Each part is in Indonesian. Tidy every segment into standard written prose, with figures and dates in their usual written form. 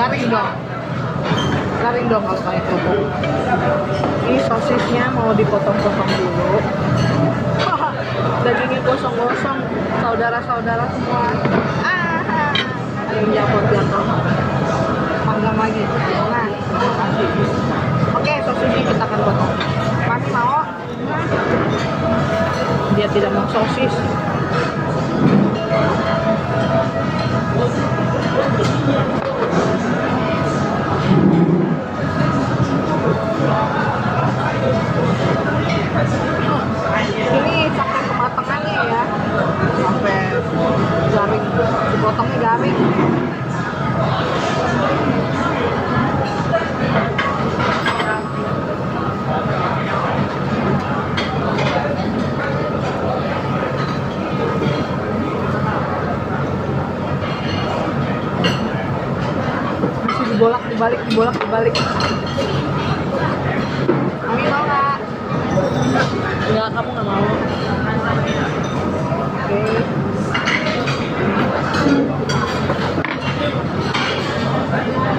Garing dong. Garing dong kalau kayak kerupuk. Ini sosisnya mau dipotong-potong dulu. Dagingnya gosong-gosong, saudara-saudara semua. Ada yang jatuh-jatuh. Panggang lagi. Nah, kasih. Oke, sosisnya kita akan potong. Mami mau? Dia tidak mau sosis. Ini sampai kematangannya ya, sampai garing, dipotongnya garing. Masih dibolak-balik. Mami mau nggak? Enggak, kamu nggak mau. Oke.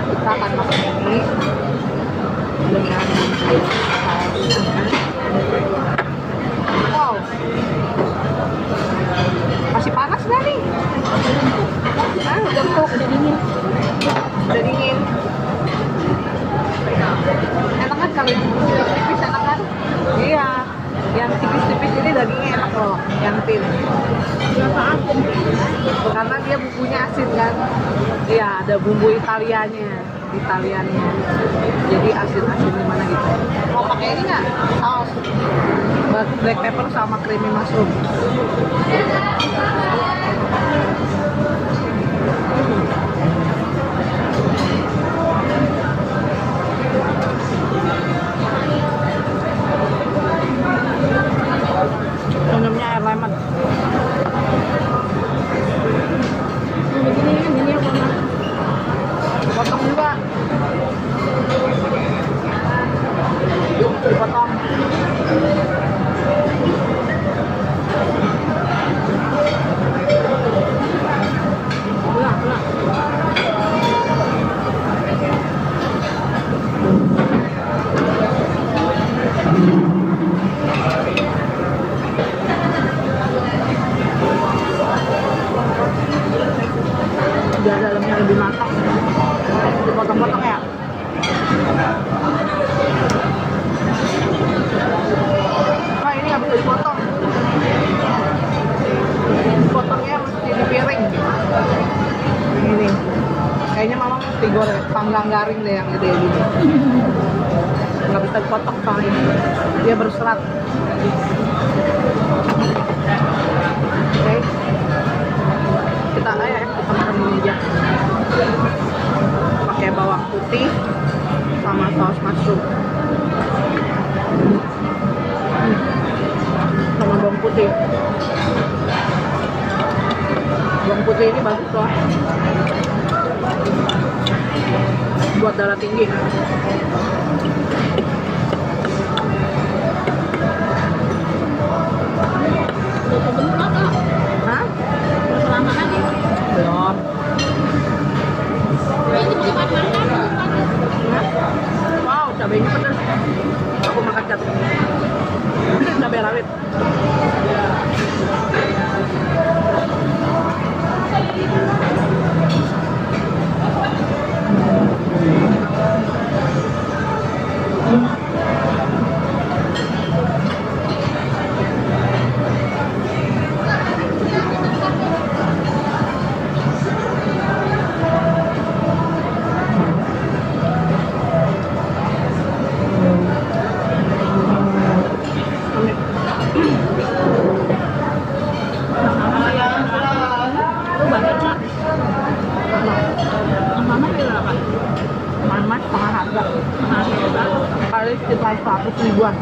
Kita akan masak ini dengan wow, masih panas nggak nih? Udah empuk, udah dingin. Enak kan kalau yang tipis enak kan? Iya, yang tipis-tipis ini dagingnya enak loh, yang thin. Kenapa asin? Karena dia bumbunya asin kan? Iya, ada bumbu Italianya. Jadi asin-asin gimana gitu. Mau pakai ini nggak? Saus black pepper sama creamy mushroom. Minumnya air lemon. Ini apa? Potong juga. Dipotong. Pulang. Biar dalamnya lebih matang, dipotong-potong ya. Nah, ini nggak bisa dipotong. Potongnya mesti di piring. Ini kayaknya mama mesti goreng panggang garing deh yang gede gini. Nggak bisa dipotong soalnya dia berserat. Oke. Kita makan ini aja. Pakai bawang putih sama saus mushroom. Sama bawang putih. Bawang putih ini bagus loh buat darah tinggi. Hah? Belum. Wow, cabenya pedas. Aku makan cabai rawit. Kali sekitar 100 ribuan.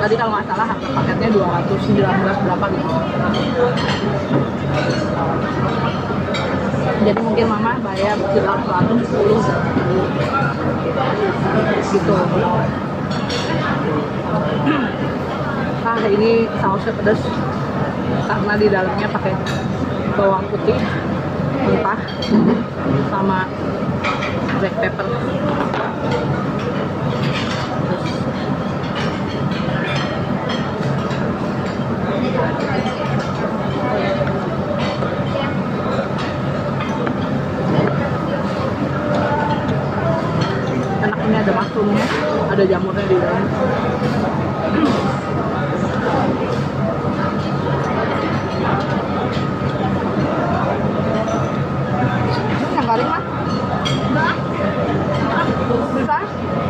Tadi kalau nggak salah harga paketnya 219 berapa gitu. Jadi mungkin mama bayar sekitar 110 gitu. Nah ini sausnya pedas karena di dalamnya pakai bawang putih mentah sama black pepper. Enak, ini ada mushroomnya, ada jamurnya di dalam. Yang garing mah? Enggak. Bisa?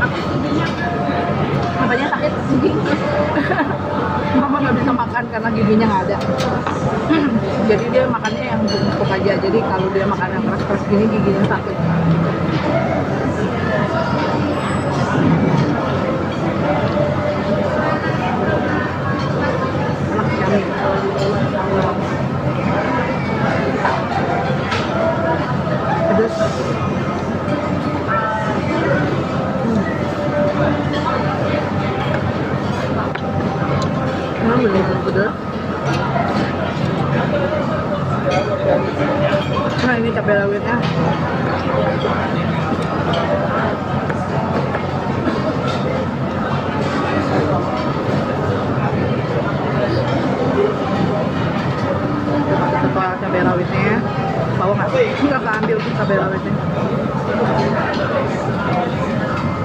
Aku giginya. Apanya sakit? Gigi. Mama nggak bisa makan karena giginya nggak ada. Jadi dia makannya yang empuk aja. Jadi kalau dia makan yang keras-keras gini giginya sakit. Enak sekali. Pedas. Bener-bener pedas. Nah, ini cabai rawitnya. Coba cabai rawitnya. Tahu nggak? Nggak keambil tuh cabai rawitnya.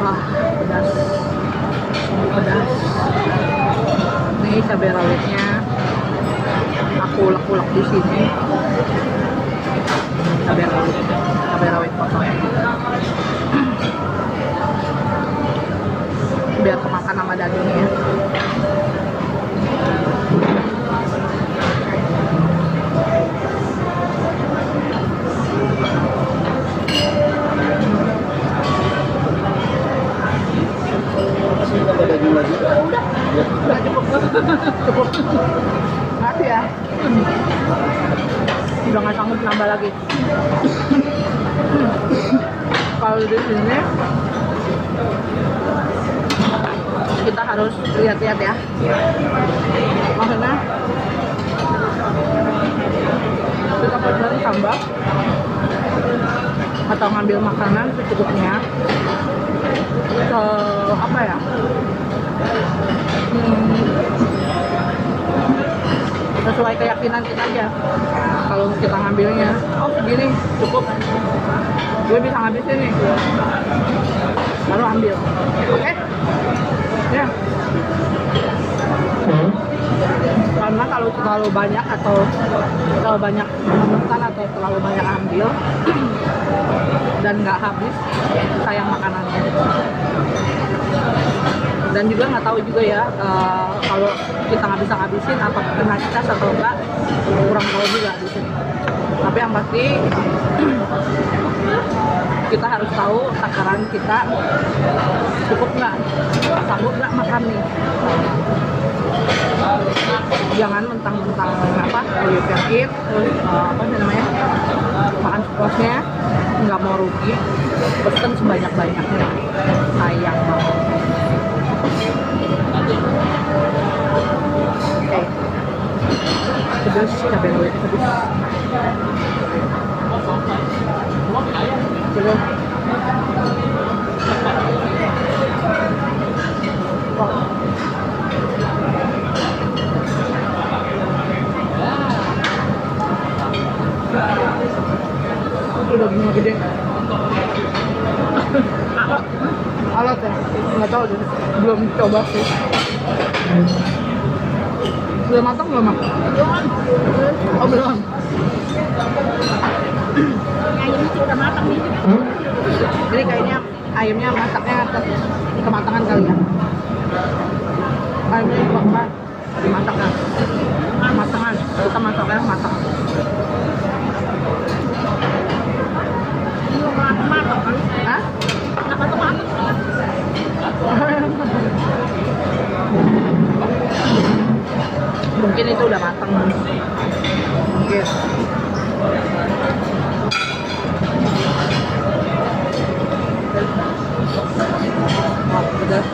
Wah, pedas. Pedas. Ini cabai rawitnya. Aku ulek-ulek di sini. Cabai rawit potong. Biar kemakan sama dagingnya. Udah cukup. Makasih ya. Udah nggak sanggup nambah lagi. Kalau di sini kita harus lihat-lihat ya. Maksudnya kita pesan tambah atau ngambil makanan secukupnya. Apa ya? Sesuai keyakinan kita aja. Kalau kita ngambilnya, oh segini cukup, gue bisa ngabisin nih, baru ambil. Oke? Ya. Karena kalau terlalu banyak atau terlalu banyak memesan atau terlalu banyak ambil dan nggak habis, sayang makanannya. Dan juga nggak tahu juga ya kalau kita nggak bisa ngabisin apa kena cas atau enggak, kurang tahu juga di sini. Tapi yang pasti kita harus tahu takaran kita cukup nggak, sanggup nggak makan nih. Jangan mentang-mentang apa you can eat, terus apa namanya, makan sepuasnya, nggak mau rugi, pesen sebanyak-banyaknya, sayang banget. Oke, pedas, cabai rawitnya pedas. Pedas. Wah. Udah bunga gede. Alat ya? Nggak tahu deh. Belum coba sih. Belum matang belum, Mak? Belum. Oh, belum. Ayamnya sih udah matang nih. Jadi kayaknya ayamnya masaknya atas kematangan kali ya. Ayamnya juga dimasak kan? Matangan. Kita masaknya matang. Matang kan? Hah? Nggak matang-matang. Mungkin itu udah matang. Mungkin. Wah, pedas.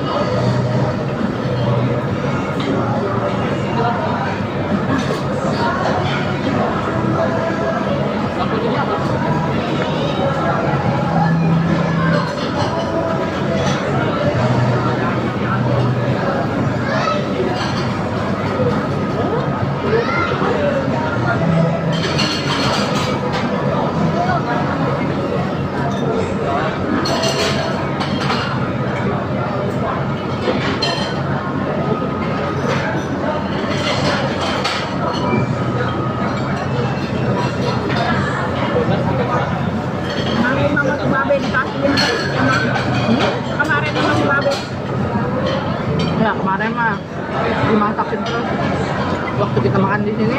waktu kita makan di sini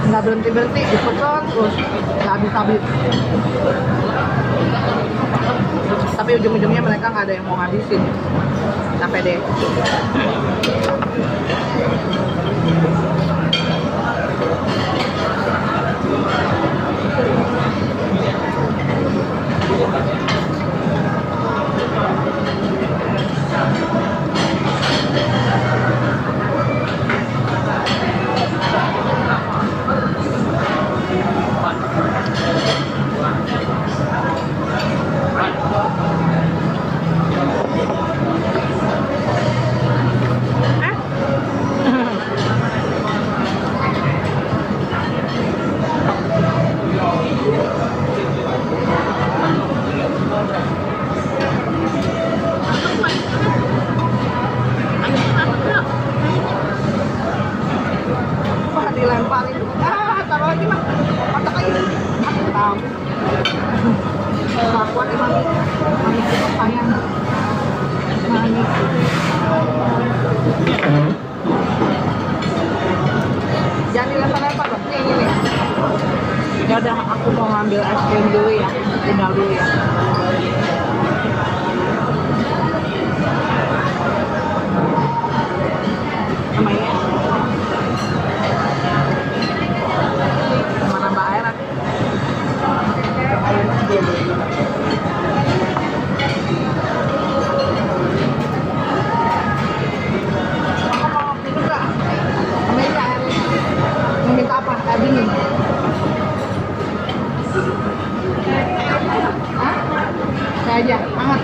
nggak berhenti dipesan terus nggak habis. Tapi ujung-ujungnya mereka nggak ada yang mau ngabisin. Capek deh. Wah, dilemparin. Taruh lagi mah. Patok lagi. Tahu. Kuat mami. Mami itu sayang. Mami. Jangan dilempar-lempar dong. Ini. Ya udah, aku mau ngambil es krim dulu ya. Tinggal dulu ya. Namanya. Mana Mbak Aira? Minta apa? Air dingin. Hah? Saya aja, hangat.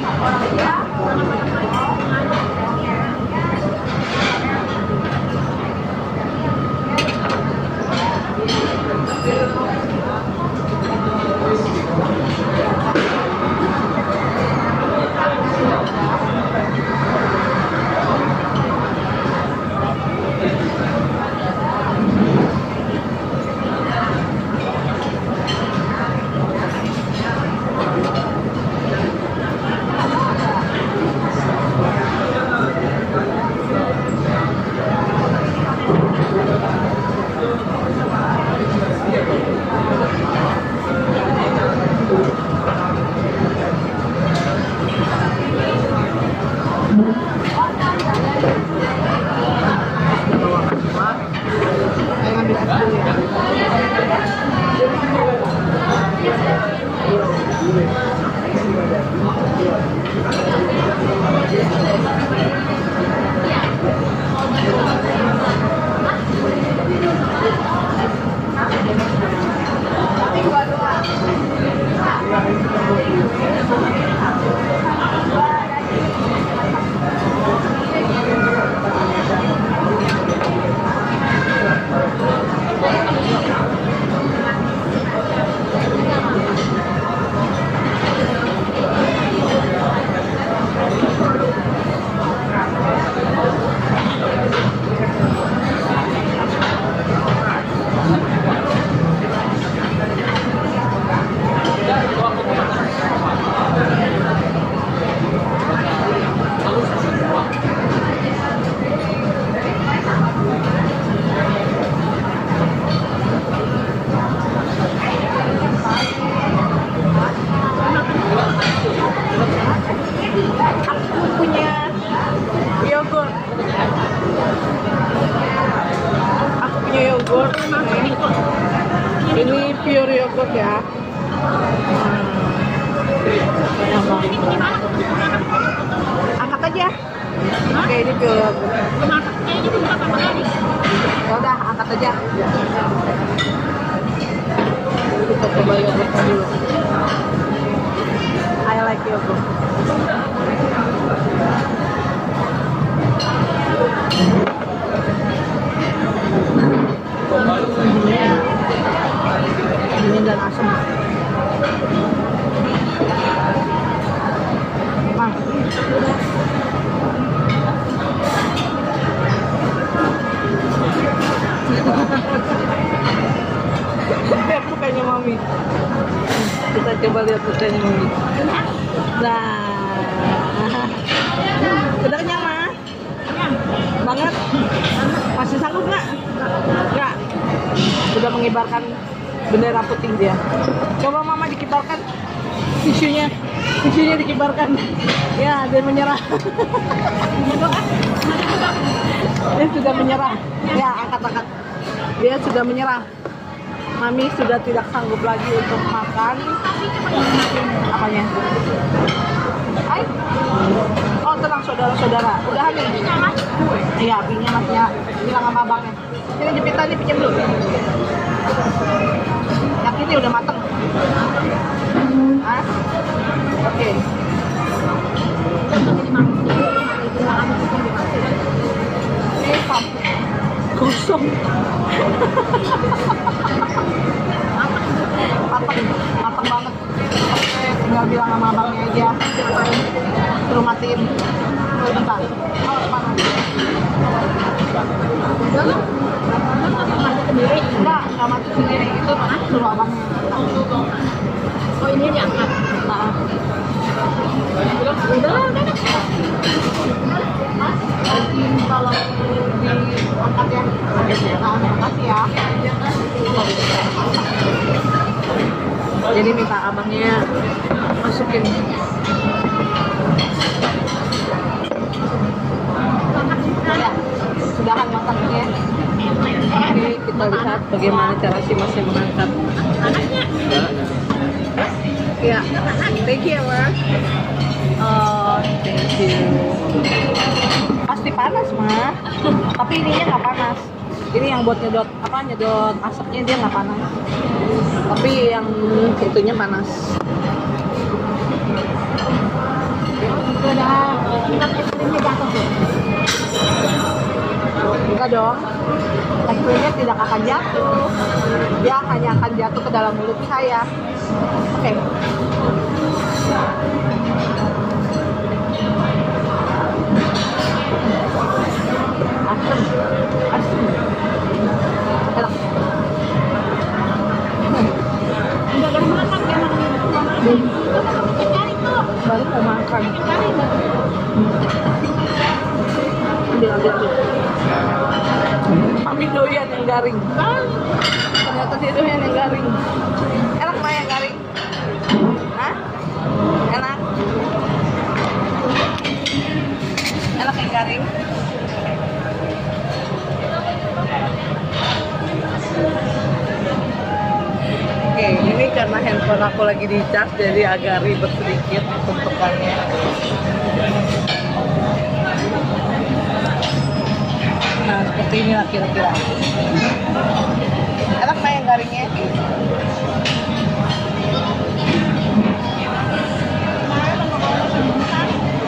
Ini pure yogurt ya. Angkat aja. Oke, ini pure yogurt. Ya udah, angkat aja. Kita coba yogurtnya dulu. I like yogurt. Dingin dan asam. Lihat mukanya mami. Kita coba lihat mukanya mami. Nah, udah kenyang, Ma? banget. Masih sanggup nggak? Nggak. Sudah mengibarkan bendera putih dia. Coba mama dikibarkan tisunya dikibarkan. Ya, dia menyerah. Dia sudah menyerah. Ya, angkat. Dia sudah menyerah. Mami sudah tidak sanggup lagi untuk makan. Apanya? Hai. Oh, tenang saudara-saudara. Udah nih. Iya, apinya masih ya. Bilang sama abangnya. Ini jepitan nih, pinjam dulu. Yang ini udah mateng. Hah? Oke. Ini pam. Kosong. Mateng banget. Oke, tinggal bilang sama abangnya aja. Suruh matiin. Bentar. Oh, panas. Enggak mati sendiri. Itu suruh abangnya. Oh, ini diangkat. Nah. Udah. Kalau diangkat ya. Nah, makasih ya. Jadi minta abangnya masukin. Ya, sudahan masaknya. Oke, kita lihat bagaimana cara si Mas mengangkat. Ya, thank you, Mas. Oh, thank you. Pasti panas, Ma. Tapi ininya nggak panas. Ini yang buat nyedot asapnya dia nggak panas. Tapi yang itunya panas. Enggak dong. Es krimnya tidak akan jatuh. Dia hanya akan jatuh ke dalam mulut saya. Oke. Asem. Enak. Baru mau makan. Ambil. Mami doyan yang garing. Ternyata dia doyan yang garing. Enak mah yang garing? Hah? Enak? Enak yang garing? Oke, ini karena handphone aku lagi di charge jadi agak ribet sedikit bentukannya. Nah, seperti inilah kira-kira. Enak mah yang garingnya?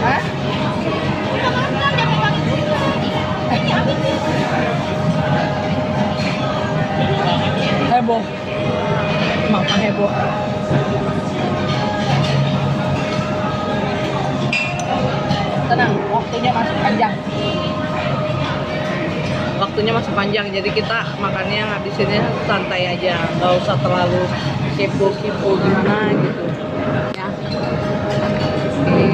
Hah? Heboh. Mama heboh. Tenang, waktunya masih panjang. Jadi kita makannya ngabisinnya santai aja, nggak usah terlalu kepo gimana gitu ya. Oke.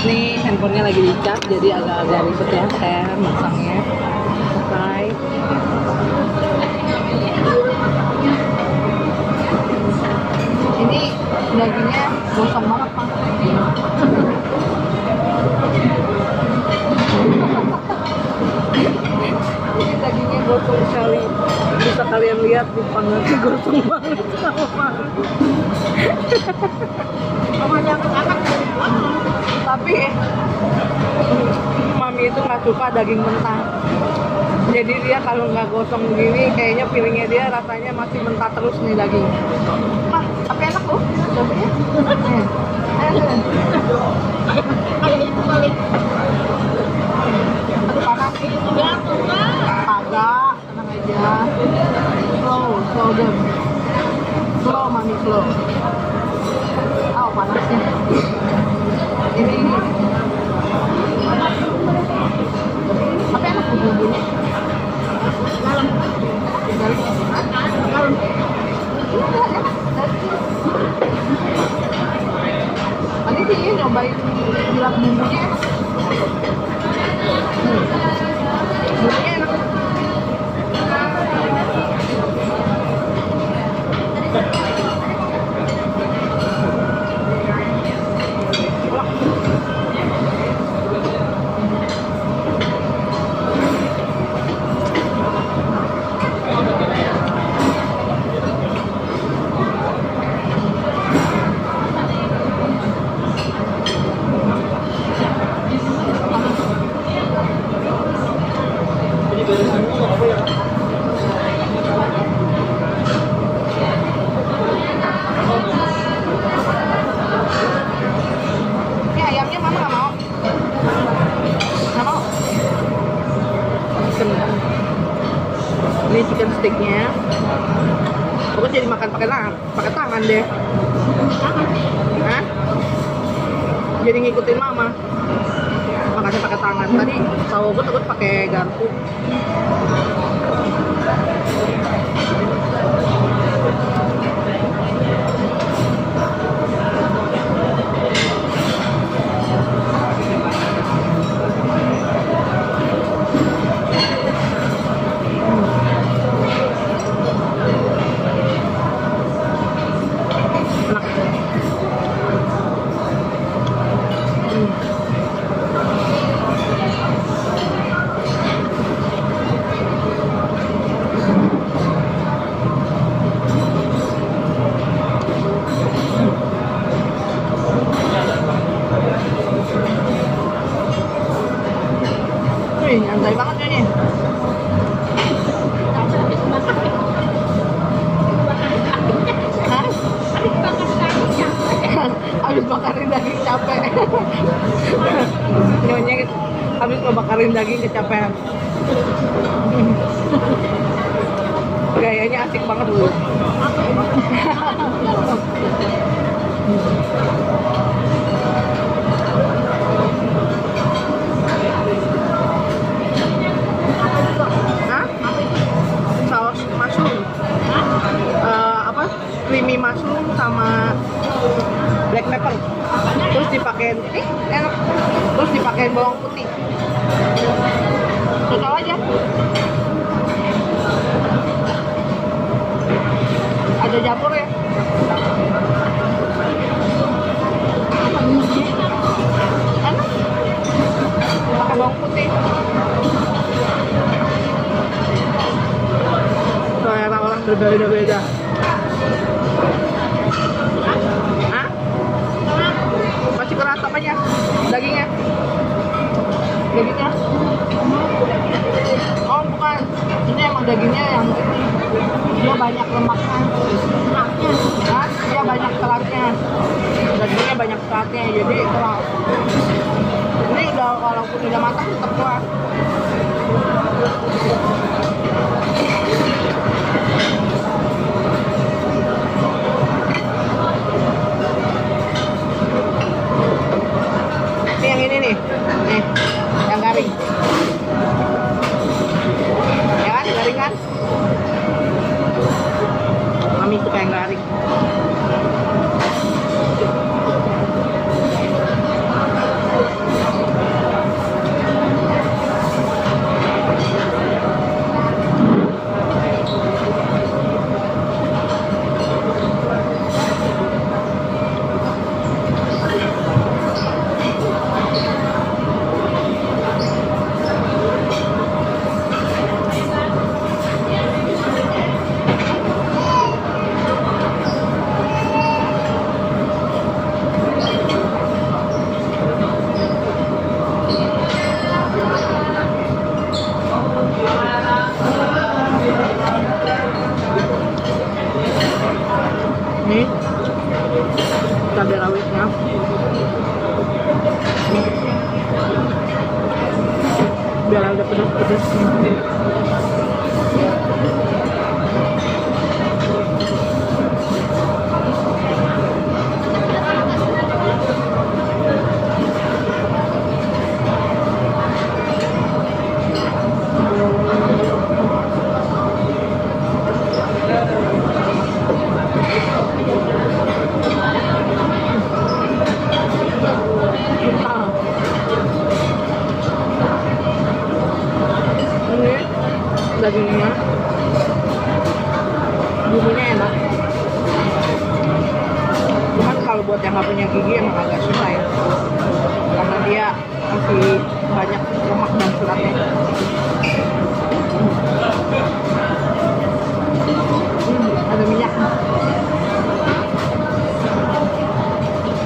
Ini handphonenya lagi dicas jadi agak-agak ribet ya saya masangnya. Oke. Ini dagingnya gosong banget, Pak. Ini dagingnya gosong sekali. Bisa kalian lihat di panasnya gosong banget sama Pak. Tapi Mami itu nggak suka daging mentah. Jadi dia kalau nggak gosong begini, kayaknya feelingnya dia rasanya masih mentah terus nih daging. Tapi enak loh, cobain. Aduh panas. Agak, tenang aja. Slow down. Slow, Mami, slow. Oh, panasnya. Ini. Tapi enak bumbunya. Dalam. Ini sih nyobain Gila bumbunya. Bumbunya enak. Ini ayamnya mama nggak mau. Nggak mau. Ini chicken sticknya. Pokoknya jadi makan pakai tangan deh. Hah? Jadi ngikutin mama. Makannya pakai tangan. Tadi tahu gue pakai garpu. Wih, nyantai banget kayaknya. Hah? Habis bakarin daging capek. Nyonya habis ngebakarin daging kecapean. Gayanya asik banget dulu. Saus mushroom, creamy mushroom sama black pepper, terus dipakein enak, terus dipakein bawang putih, cocok aja. Ada jamur ya. Enak, pakai bawang putih. Selera orang berbeda-beda. Hah? Masih keras apanya? Dagingnya? Dagingnya? Oh bukan, ini emang dagingnya yang ini. Dia banyak lemaknya. Hah? Dia banyak seratnya. Dagingnya banyak seratnya, jadi keras. Ini udah, walaupun udah matang tetap keras. Ini yang ini nih, yang garing. Ya kan, garing kan? Mami suka yang garing. Ini cabai rawitnya. Biar ada pedas-pedasnya. dagingnya, bumbunya enak. Cuman kalau buat yang nggak punya gigi emang agak susah ya, karena dia masih banyak lemak dan seratnya. Ada minyak.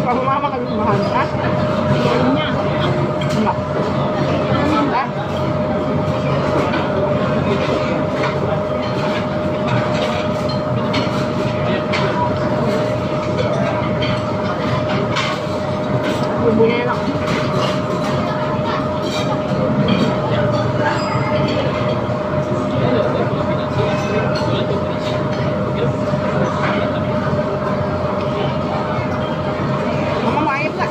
Kamu mama kan bahan, ah? Minyak. Enggak. Eh? Bumbunya enak. Mama mau ayam nggak?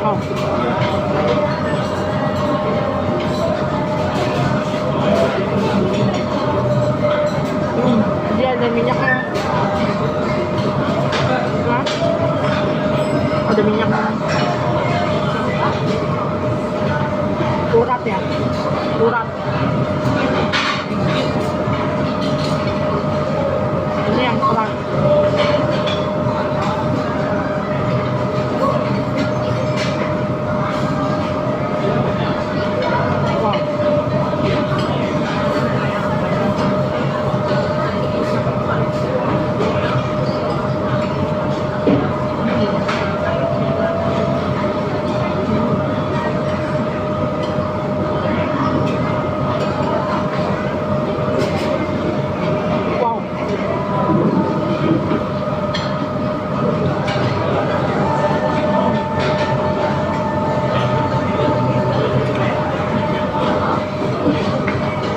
Oh. Dia ada minyaknya. Hah? Ada minyaknya. Urat ya? Urat. Ini yang keras. Wow.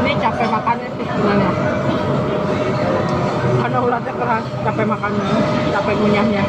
Ini capek makannya sih sebenarnya, karena ulatnya keras, capek makannya, capek ngunyahnya.